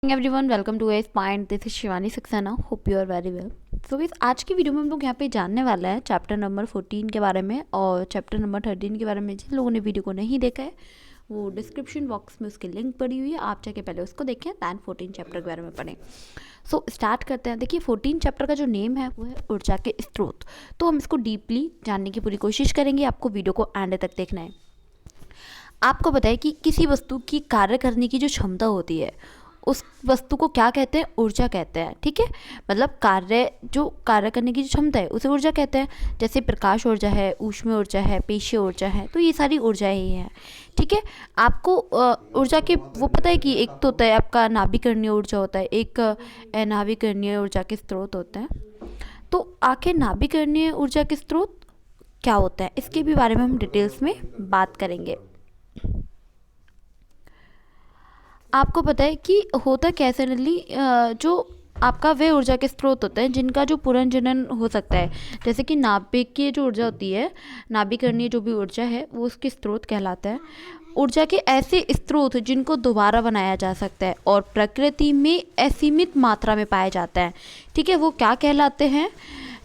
Everyone welcome to S point. This is Shivani Saxena. Hope you are very well. So guys, आज की video में हम लोग यहाँ पे जानने वाले हैं चैप्टर नंबर 14 के बारे में और चैप्टर नंबर 13 के बारे में। जिन लोगों ने वीडियो को नहीं देखा है वो डिस्क्रिप्शन बॉक्स में उसकी लिंक पड़ी हुई है, आप जाके पहले उसको देखें दैन 14 चैप्टर के बारे में पढ़ें। सो स्टार्ट करते हैं। देखिए 14 चैप्टर का जो नेम है वो है ऊर्जा के स्रोत। तो हम इसको डीपली जानने की पूरी कोशिश करेंगे। आपको वीडियो को एंड तक देखना है। आपको बताए कि किसी वस्तु की कार्य करने की जो क्षमता होती है उस वस्तु को क्या कहते हैं? ऊर्जा कहते हैं। ठीक है, मतलब कार्य करने की जो क्षमता है उसे ऊर्जा कहते हैं। जैसे प्रकाश ऊर्जा है, ऊष्मीय ऊर्जा है, पेशीय ऊर्जा है, तो ये सारी ऊर्जाएं ही हैं। ठीक है, आपको ऊर्जा के वो पता है कि एक तो होता है आपका नाभिकरणीय ऊर्जा होता है, एक अनाभिकरणीय ऊर्जा के स्रोत होते हैं। तो आखिर नाभिकरणीय ऊर्जा के स्रोत क्या होता है, इसके भी बारे में हम डिटेल्स में बात करेंगे। आपको पता है कि होता कैसे जनरली जो आपका वे ऊर्जा के स्रोत होते हैं जिनका जो पुनर्जनन हो सकता है। जैसे कि नाभिकीय जो ऊर्जा होती है, नाभिकरणीय जो भी ऊर्जा है वो उसके स्रोत कहलाता है। ऊर्जा के ऐसे स्रोत जिनको दोबारा बनाया जा सकता है और प्रकृति में असीमित मात्रा में पाया जाता है। ठीक है, वो क्या कहलाते हैं?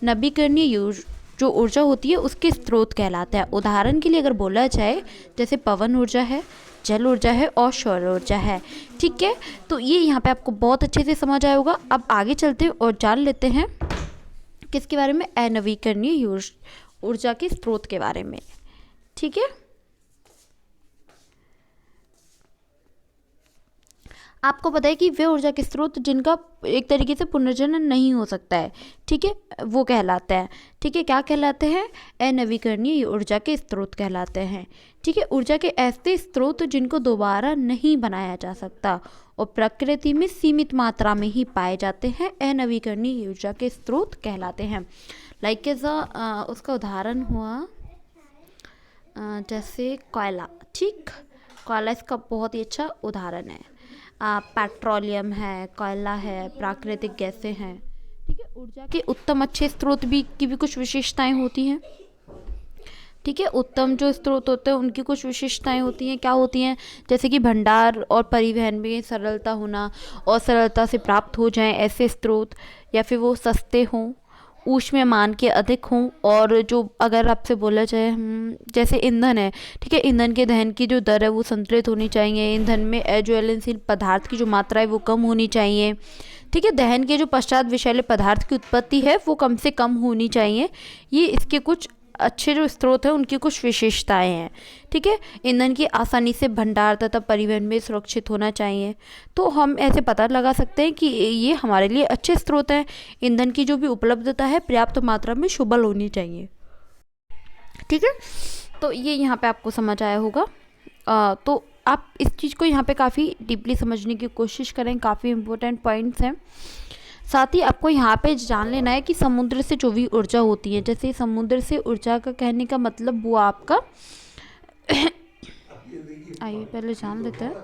नवीकरणीय जो ऊर्जा होती है उसके स्रोत कहलाता है। उदाहरण के लिए अगर बोला जाए जैसे पवन ऊर्जा है, जल ऊर्जा है और सौर ऊर्जा है। ठीक है, तो ये यहाँ पे आपको बहुत अच्छे से समझ आया होगा। अब आगे चलते हैं और जान लेते हैं किसके बारे में? अनवीकरणीय ऊर्जा के स्रोत के बारे में। ठीक है, आपको पता है कि वे ऊर्जा के स्रोत जिनका एक तरीके से पुनर्जनन नहीं हो सकता है, ठीक है, वो कहलाते हैं। ठीक है, क्या कहलाते हैं? अनवीकरणीय ऊर्जा के स्रोत कहलाते हैं। ठीक है, ऊर्जा के ऐसे स्रोत जिनको दोबारा नहीं बनाया जा सकता और प्रकृति में सीमित मात्रा में ही पाए जाते हैं, अनवीकरणीय ऊर्जा के स्रोत कहलाते हैं। लाइक कैसा उसका उदाहरण हुआ जैसे कोयला। ठीक, कोयला इसका बहुत ही अच्छा उदाहरण है। पेट्रोलियम है, कोयला है, प्राकृतिक गैसें हैं। ठीक है, ऊर्जा के उत्तम अच्छे स्रोत भी की भी कुछ विशेषताएं होती हैं। ठीक है, उत्तम जो स्रोत होते हैं उनकी कुछ विशेषताएं होती हैं। क्या होती हैं? जैसे कि भंडार और परिवहन में सरलता होना और सरलता से प्राप्त हो जाएं ऐसे स्रोत, या फिर वो सस्ते हों, ऊष्मीय मान के अधिक हों, और जो अगर आपसे बोला जाए जैसे ईंधन है, ठीक है, ईंधन के दहन की जो दर है वो संतुलित होनी चाहिए। ईंधन में अज्वलनशील पदार्थ की जो मात्रा है वो कम होनी चाहिए। ठीक है, दहन के जो पश्चात विषैले पदार्थ की उत्पत्ति है वो कम से कम होनी चाहिए। ये इसके कुछ अच्छे जो स्रोत हैं उनकी कुछ विशेषताएं हैं। ठीक है, ईंधन की आसानी से भंडार तथा परिवहन में सुरक्षित होना चाहिए। तो हम ऐसे पता लगा सकते हैं कि ये हमारे लिए अच्छे स्रोत हैं। ईंधन की जो भी उपलब्धता है पर्याप्त मात्रा में सुलभ होनी चाहिए। ठीक है, तो ये यहाँ पे आपको समझ आया होगा। तो आप इस चीज़ को यहाँ पे काफ़ी डीपली समझने की कोशिश करें, काफ़ी इम्पोर्टेंट पॉइंट्स हैं। साथ ही आपको यहाँ पे जान लेना है कि समुद्र से जो भी ऊर्जा होती है, जैसे समुद्र से ऊर्जा का कहने का मतलब हुआ आपका आइए पहले जान लेते हैं।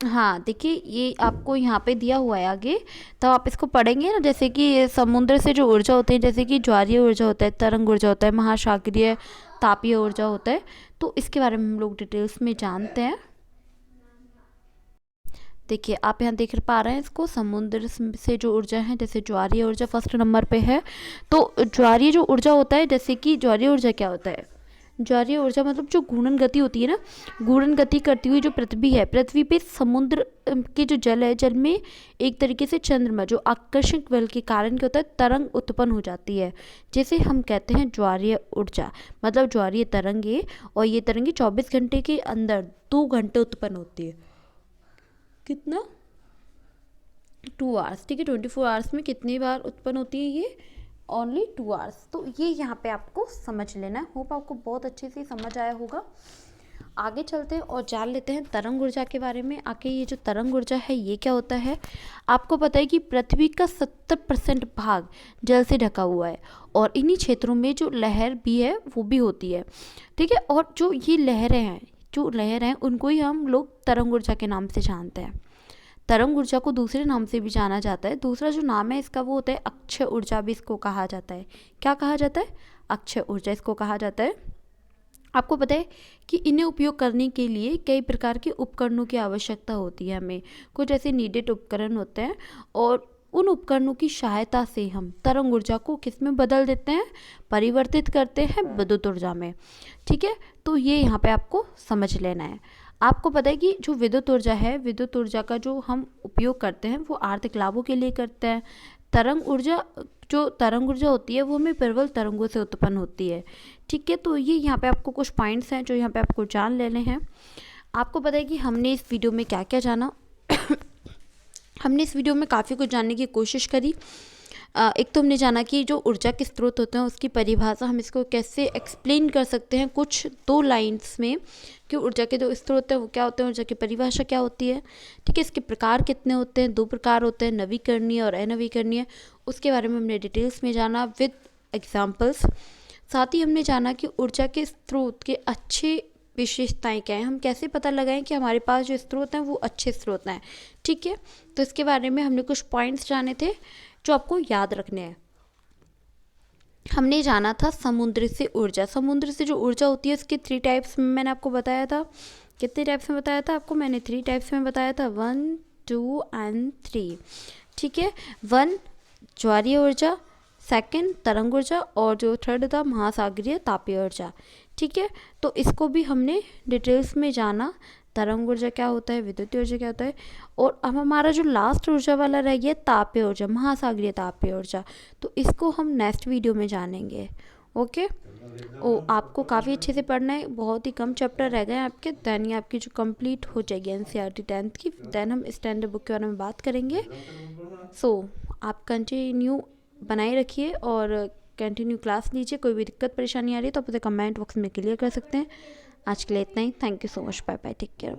हाँ, देखिए ये आपको यहाँ पे दिया हुआ है आगे, तो आप इसको पढ़ेंगे ना। जैसे कि समुद्र से जो ऊर्जा होती है, जैसे कि ज्वारीय ऊर्जा होता है, तरंग ऊर्जा होता है, महासागरीय तापीय ऊर्जा होता है, तो इसके बारे में हम लोग डिटेल्स में जानते हैं। देखिए आप यहाँ देख पा रहे हैं इसको, समुद्र से जो ऊर्जा है, जैसे ज्वारीय ऊर्जा फर्स्ट नंबर पे है। तो ज्वारीय जो ऊर्जा होता है, जैसे कि ज्वारीय ऊर्जा क्या होता है? ज्वारीय ऊर्जा मतलब जो घूर्णन गति होती है ना, घूर्णन गति करती हुई जो पृथ्वी है, पृथ्वी पे समुद्र के जो जल है, जल में एक तरीके से चंद्रमा जो आकर्षण बल के कारण क्या होता है? तरंग उत्पन्न हो जाती है, जैसे हम कहते हैं ज्वारीय ऊर्जा। मतलब ज्वारीय तरंगे, और ये तरंगे 24 घंटे के अंदर 2 घंटे उत्पन्न होती है। कितना? 2 आवर्स। ठीक है, 24 आवर्स में कितनी बार उत्पन्न होती है ये? Only 2 hours. तो ये यहाँ पे आपको समझ लेना है। होप आपको बहुत अच्छे से समझ आया होगा। आगे चलते हैं और जान लेते हैं तरंग ऊर्जा के बारे में। आके ये जो तरंग ऊर्जा है ये क्या होता है? आपको पता है कि पृथ्वी का 70% भाग जल से ढका हुआ है, और इन्हीं क्षेत्रों में जो लहर भी है वो भी होती है। ठीक है, और जो ये लहरें हैं उनको ही हम लोग तरंग ऊर्जा के नाम से जानते हैं। तरंग ऊर्जा को दूसरे नाम से भी जाना जाता है। दूसरा जो नाम है इसका वो होता है अक्षय ऊर्जा भी इसको कहा जाता है। क्या कहा जाता है? अक्षय ऊर्जा इसको कहा जाता है। आपको पता है कि इन्हें उपयोग करने के लिए कई प्रकार के उपकरणों की आवश्यकता होती है हमें। कुछ ऐसे नीडेड उपकरण होते हैं और उन उपकरणों की सहायता से हम तरंग ऊर्जा को किस में बदल देते हैं, परिवर्तित करते हैं विद्युत ऊर्जा में। ठीक है, तो ये यहाँ पे आपको समझ लेना है। आपको पता है कि जो विद्युत ऊर्जा है, विद्युत ऊर्जा का जो हम उपयोग करते हैं वो आर्थिक लाभों के लिए करते हैं। तरंग ऊर्जा, जो तरंग ऊर्जा होती है वो हमें प्रबल तरंगों से उत्पन्न होती है। ठीक है, तो ये यहाँ पे आपको कुछ पॉइंट्स हैं जो यहाँ पे आपको जान लेने हैं। आपको पता है कि हमने इस वीडियो में क्या क्या जाना। हमने इस वीडियो में काफ़ी कुछ जानने की कोशिश करी। एक तो हमने जाना कि जो ऊर्जा के स्रोत होते हैं उसकी परिभाषा, हम इसको कैसे एक्सप्लेन कर सकते हैं कुछ 2 लाइन्स में, कि ऊर्जा के जो स्रोत हैं वो क्या होते हैं, ऊर्जा की परिभाषा क्या होती है। ठीक है, इसके प्रकार कितने होते हैं, 2 प्रकार होते हैं, नवीकरणीय और अनवीकरणीय। उसके बारे में हमने डिटेल्स में जाना विद एग्जाम्पल्स। साथ ही हमने जाना कि ऊर्जा के स्रोत के अच्छे विशेषताएं क्या हैं, हम कैसे पता लगाएं कि हमारे पास जो स्रोत हैं वो अच्छे स्रोत हैं। ठीक है, तो इसके बारे में हमने कुछ पॉइंट्स जाने थे जो आपको याद रखने हैं। हमने जाना था समुद्र से ऊर्जा। समुद्र से जो ऊर्जा होती है उसके 3 टाइप्स में मैंने आपको बताया था। कितने टाइप्स में बताया था आपको? मैंने 3 टाइप्स में बताया था, 1, 2 एंड 3। ठीक है, 1 ज्वारीय ऊर्जा, 2 तरंग ऊर्जा और जो 3 था महासागरीय तापीय ऊर्जा। ठीक है, तो इसको भी हमने डिटेल्स में जाना, तरंग ऊर्जा क्या होता है, विद्युत ऊर्जा क्या होता है। और अब हमारा जो लास्ट ऊर्जा वाला रह गया तापीय ऊर्जा, महासागरीय तापीय ऊर्जा, तो इसको हम नेक्स्ट वीडियो में जानेंगे। ओके, आपको काफ़ी अच्छे से पढ़ना है, बहुत ही कम चैप्टर रह गए हैं आपके, दैन ये आपकी जो कंप्लीट हो जाएगी एनसीईआरटी 10th की। दैन हम स्टैंडर्ड बुक के बारे में बात करेंगे। आप कंटिन्यू बनाए रखिए और कंटिन्यू क्लास लीजिए। कोई भी दिक्कत परेशानी आ रही है तो आप उसे कमेंट बॉक्स में क्लियर कर सकते हैं। आज के लिए इतना ही। Thank you so much, bye bye, take care.